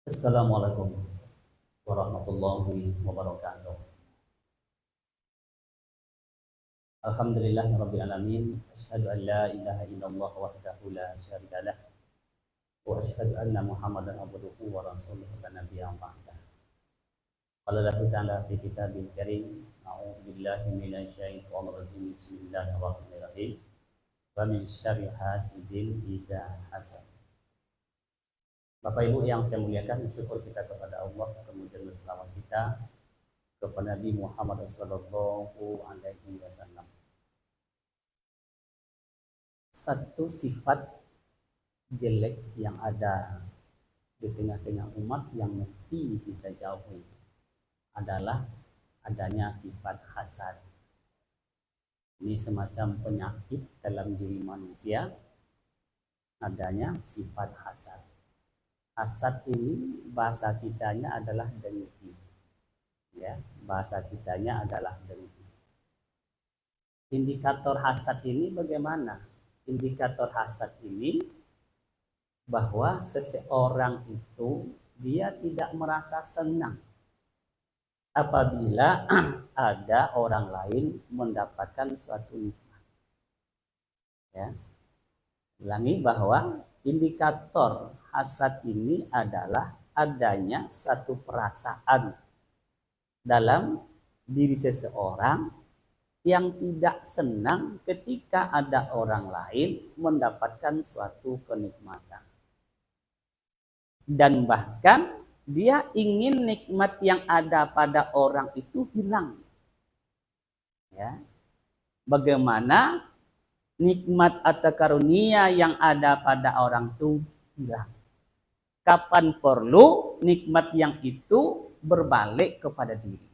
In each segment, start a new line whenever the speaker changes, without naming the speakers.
Assalamualaikum warahmatullahi wabarakatuh. Alhamdulillahirabbil alamin. Asyhadu an la ilaha illallah wahdahu la syarika lah wa asyhadu anna Muhammadan abduhu wa rasuluhu la nabiyya ba'dah. Qala lahu ta'ala fi kitabil karim, a'udzu billahi minasy syaithanir rajim. Bismillahirrahmanirrahim. Wa min syarri hasidin idza hasad. Bapak Ibu yang saya muliakan, syukur kita kepada Allah, kemudian berselawat kita kepada Nabi Muhammad sallallahu alaihi wasallam. Satu sifat jelek yang ada di tengah-tengah umat yang mesti kita jauhi adalah adanya sifat hasad. Ini semacam penyakit dalam diri manusia, adanya sifat hasad. Hasad ini bahasa kitanya adalah dengki. Ya, bahasa kitanya adalah dengki. Indikator hasad ini bagaimana? Indikator hasad ini bahwa seseorang itu dia tidak merasa senang apabila ada orang lain mendapatkan suatu nikmat. Ya. Ulangi bahwa indikator hasad ini adalah adanya satu perasaan dalam diri seseorang yang tidak senang ketika ada orang lain mendapatkan suatu kenikmatan. Dan bahkan dia ingin nikmat yang ada pada orang itu hilang. Ya. Bagaimana nikmat atau karunia yang ada pada orang itu hilang. Kapan perlu nikmat yang itu berbalik kepada diri.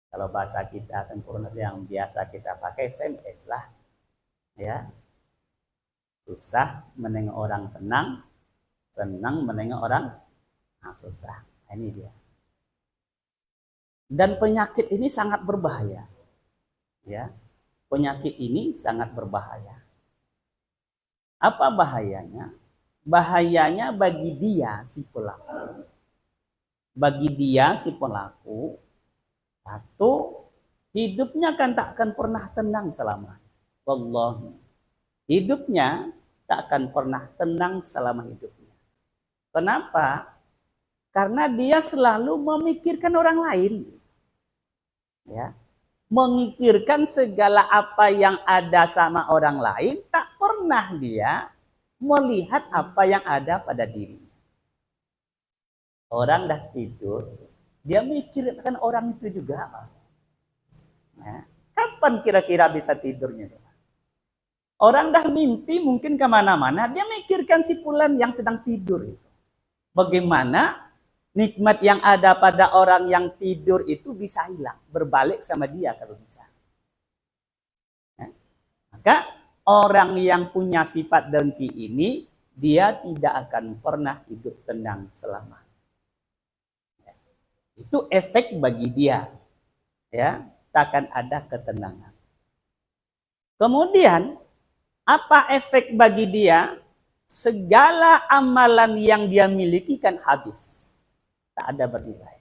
Kalau bahasa kita sempurna yang biasa kita pakai SMS lah. Ya. Susah menengok orang senang, senang menengok orang susah. Ini dia. Dan penyakit ini sangat berbahaya. Ya. Penyakit ini sangat berbahaya. Apa bahayanya? Bahayanya bagi dia si pelaku. Bagi dia si pelaku, satu, hidupnya kan tak akan pernah tenang selamanya. Wallahi. Hidupnya tak akan pernah tenang selama hidupnya. Kenapa? Karena dia selalu memikirkan orang lain. Ya. Memikirkan segala apa yang ada sama orang lain, tak pernah dia melihat apa yang ada pada diri. Orang dah tidur, dia mikirkan orang itu juga. Nah, kapan kira-kira bisa tidurnya? Orang dah mimpi mungkin kemana-mana, dia mikirkan si fulan yang sedang tidur itu. Bagaimana nikmat yang ada pada orang yang tidur itu bisa hilang, berbalik sama dia kalau bisa. Nah, maka orang yang punya sifat dengki ini, dia tidak akan pernah hidup tenang selamanya. Itu efek bagi dia. Ya, takkan ada ketenangan. Kemudian, apa efek bagi dia? Segala amalan yang dia miliki kan habis. Tak ada bernilai.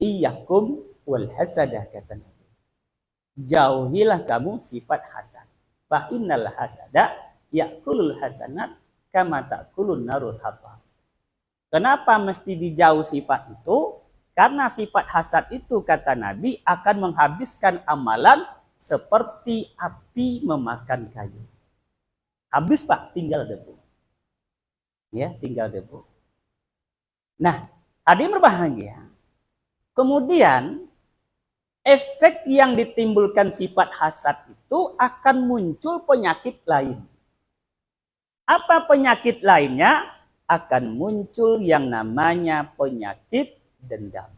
Iyyakum wal hasadah, kata Nabi. Jauhilah kamu sifat hasad. Fa innal hasada yakulul hasanat kama takulun narul hatab. Kenapa mesti dijauh sifat itu? Karena sifat hasad itu, kata Nabi, akan menghabiskan amalan seperti api memakan kayu. Habis Pak, tinggal debu. Ya, tinggal debu. Nah, ada yang berbahagia. Kemudian efek yang ditimbulkan sifat hasad itu akan muncul penyakit lain. Apa penyakit lainnya? Akan muncul yang namanya penyakit dendam.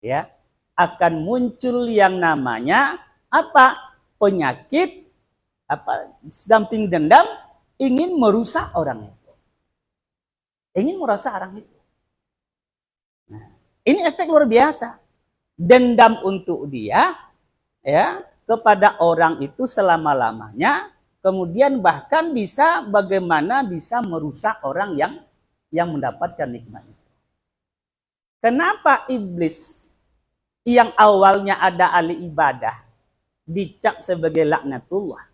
Ya, akan muncul yang namanya apa? Penyakit damping dendam, ingin merusak orang itu. Ingin merusak orang itu. Nah, ini efek luar biasa. Dendam untuk dia, ya, kepada orang itu selama-lamanya, kemudian bahkan bisa bagaimana bisa merusak orang yang yang mendapatkan nikmat itu. Kenapa iblis yang awalnya ada ahli ibadah dicap sebagai laknatullah?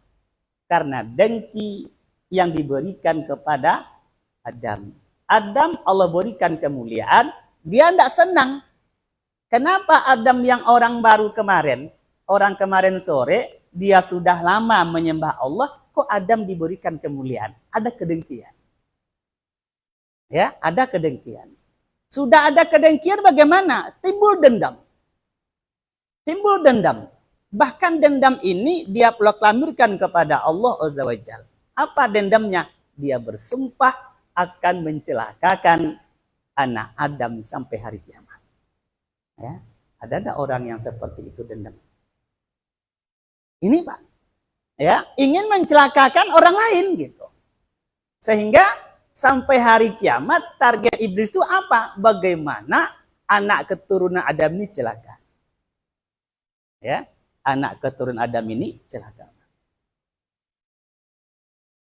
Karena dengki yang diberikan kepada Adam. Adam Allah berikan kemuliaan, dia tidak senang. Kenapa Adam yang orang baru kemarin, orang kemarin sore, dia sudah lama menyembah Allah, kok Adam diberikan kemuliaan? Ada kedengkian. Ya, ada kedengkian. Sudah ada kedengkian bagaimana? Timbul dendam. Timbul dendam. Bahkan dendam ini dia proklamirkan kepada Allah Azza wa Jalla. Apa dendamnya? Dia bersumpah akan mencelakakan anak Adam sampai hari kiamat. Ya, ada orang yang seperti itu dendam. Ini Pak, ya, ingin mencelakakan orang lain gitu. Sehingga sampai hari kiamat target iblis itu apa? Bagaimana anak keturunan Adam ini celaka. Ya, anak keturunan Adam ini celaka.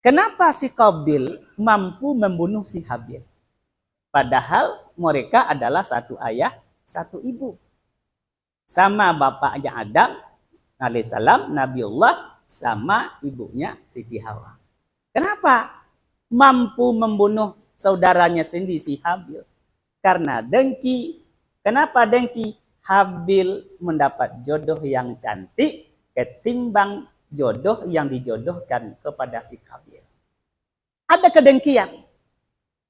Kenapa si Qabil mampu membunuh si Habil? Padahal mereka adalah satu ayah, satu ibu. Sama bapaknya Adam alaihissalam, Nabiullah, sama ibunya Siti Hawa. Kenapa mampu membunuh saudaranya sendiri si Habil? Karena dengki. Kenapa dengki? Habil mendapat jodoh yang cantik ketimbang jodoh yang dijodohkan kepada si Qabil. Ada kedengkian.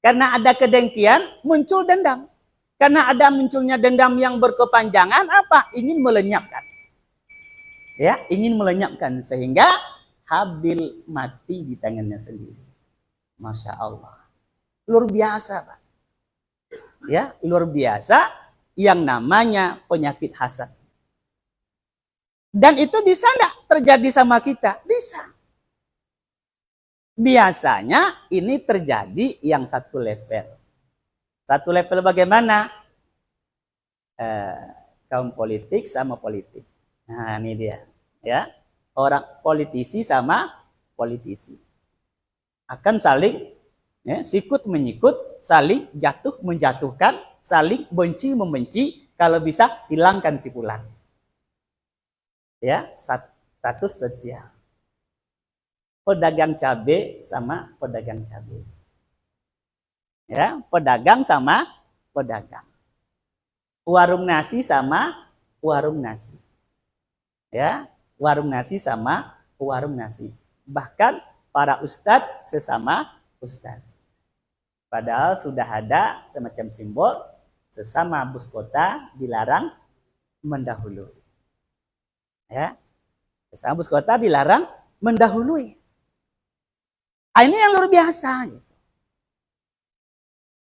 Karena ada kedengkian, muncul dendam. Karena ada munculnya dendam yang berkepanjangan, apa? Ingin melenyapkan. Ya, ingin melenyapkan. Sehingga Habil mati di tangannya sendiri. Masya Allah. Luar biasa, Pak. Ya, luar biasa yang namanya penyakit hasad. Dan itu bisa enggak terjadi sama kita? Bisa. Biasanya ini terjadi yang satu level. Satu level bagaimana? Kaum politik sama politik. Nah ini dia. Ya, orang politisi sama politisi. Akan saling ya, sikut menyikut, saling jatuh menjatuhkan, saling benci membenci, kalau bisa hilangkan si fulan. Ya, status sosial. Pedagang cabai sama pedagang cabai. Ya, pedagang sama pedagang. Warung nasi sama warung nasi. Ya, warung nasi sama warung nasi. Bahkan para ustadz sesama ustadz. Padahal sudah ada semacam simbol sesama bus kota dilarang mendahului. Ya, sesama bus kota dilarang mendahului. Ini yang luar biasa.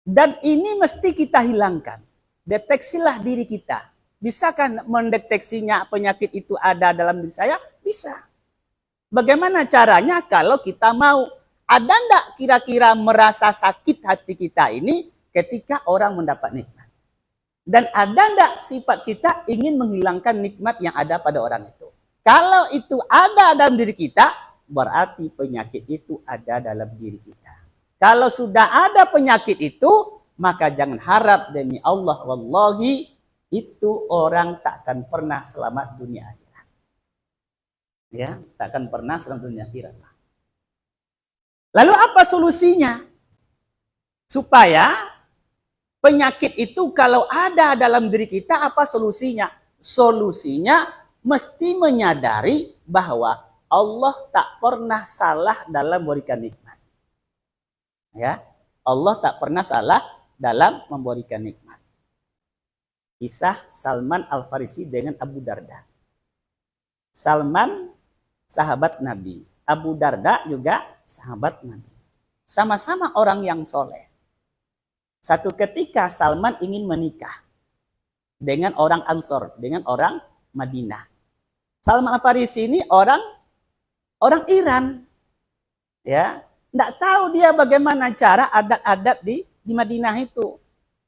Dan ini mesti kita hilangkan. Deteksilah diri kita. Bisakah mendeteksinya penyakit itu ada dalam diri saya? Bisa. Bagaimana caranya kalau kita mau? Ada enggak kira-kira merasa sakit hati kita ini ketika orang mendapat nikmat? Dan ada enggak sifat kita ingin menghilangkan nikmat yang ada pada orang itu? Kalau itu ada dalam diri kita, berarti penyakit itu ada dalam diri kita. Kalau sudah ada penyakit itu, maka jangan harap demi Allah, wallahi, itu orang takkan pernah selamat dunia akhirat. Ya, takkan pernah selamat dunia akhirat. Lalu apa solusinya? Supaya penyakit itu kalau ada dalam diri kita, apa solusinya? Solusinya mesti menyadari bahwa Allah tak pernah salah dalam memberikan nikmat. Ya, Allah tak pernah salah dalam memberikan nikmat. Kisah Salman Al-Farisi dengan Abu Darda. Salman sahabat Nabi, Abu Darda juga sahabat Nabi. Sama-sama orang yang soleh. Satu ketika Salman ingin menikah dengan orang Ansor, dengan orang Madinah. Salman Al-Farisi ini orang Iran. Ya, tidak tahu dia bagaimana cara adat-adat di Madinah itu.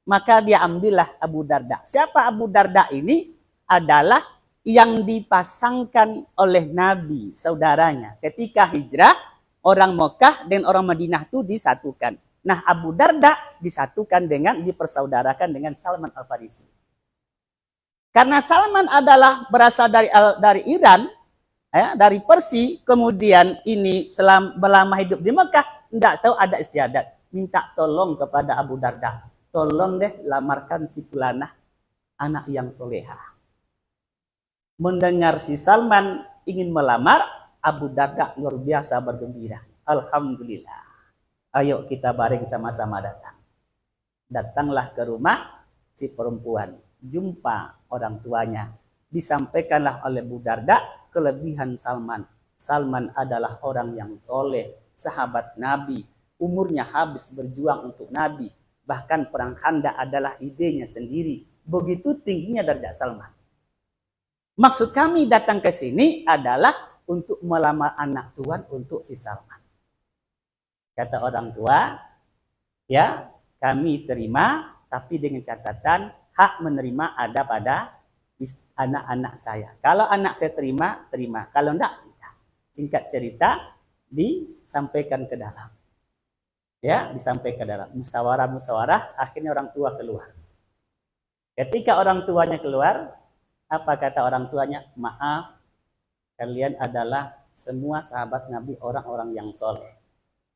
Maka dia ambillah Abu Darda. Siapa Abu Darda ini? Adalah yang dipasangkan oleh Nabi, saudaranya. Ketika hijrah, orang Mekah dan orang Madinah itu disatukan. Nah, Abu Darda disatukan dengan, dipersaudarakan dengan Salman Al-Farisi. Karena Salman adalah berasal dari Iran, ya, dari Persia, kemudian ini selama hidup di Mekah, tidak tahu ada istiadat. Minta tolong kepada Abu Darda. Tolong deh lamarkan si Fulanah, anak yang soleha. Mendengar si Salman ingin melamar, Abu Darda luar biasa bergembira. Alhamdulillah. Ayo kita bareng sama-sama datang. Datanglah ke rumah si perempuan. Jumpa orang tuanya. Disampaikanlah oleh Abu Darda kelebihan Salman. Salman adalah orang yang soleh, sahabat Nabi. Umurnya habis berjuang untuk Nabi. Bahkan perang Khandaq adalah idenya sendiri. Begitu tingginya derajat Salman. Maksud kami datang ke sini adalah untuk melamar anak tuan untuk si Salman. Kata orang tua, ya kami terima, tapi dengan catatan hak menerima ada pada anak-anak saya. Kalau anak saya terima, terima. Kalau enggak, tidak. Singkat cerita, disampaikan ke dalam. Ya, disampaikan ke dalam. Musyawarah, akhirnya orang tua keluar. Ketika orang tuanya keluar, apa kata orang tuanya? Maaf, kalian adalah semua sahabat Nabi, orang-orang yang soleh.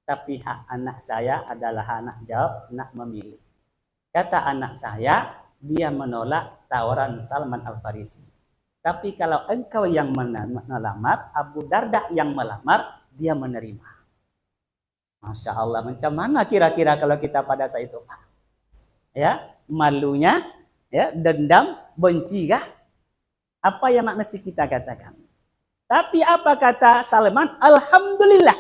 Tapi hak anak saya adalah anak jawab, nak memilih. Kata anak saya, dia menolak tawaran Salman Al-Farisi. Tapi kalau engkau yang melamar, Abu Darda yang melamar, dia menerima. Masya Allah, macam mana kira-kira kalau kita pada saat itu? Ya, malunya, ya, dendam, benci kah? Apa yang mesti kita katakan? Tapi apa kata Salman? Alhamdulillah.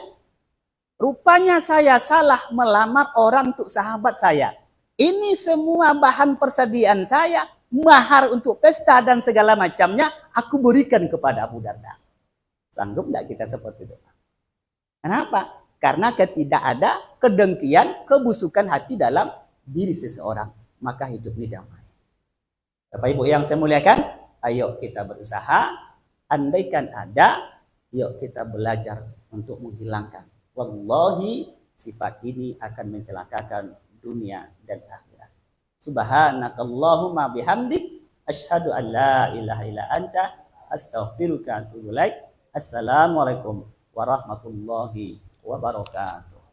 Rupanya saya salah melamar orang untuk sahabat saya. Ini semua bahan persediaan saya, mahar untuk pesta dan segala macamnya, aku berikan kepada Abu Darda. Sanggup tidak kita seperti itu? Kenapa? Karena tidak ada kedengkian, kebusukan hati dalam diri seseorang. Maka hidup ini damai. Bapak Ibu yang saya muliakan, ayo kita berusaha. Andaikan ada, yuk kita belajar untuk menghilangkan. Wallahi, sifat ini akan mencelakakan dunia dan akhirat. Subhanakallahumma bihamdik, asyhadu an la ilaha illa anta, astaghfiruka wa atubu ilaik. Assalamualaikum warahmatullahi wabarakatuh.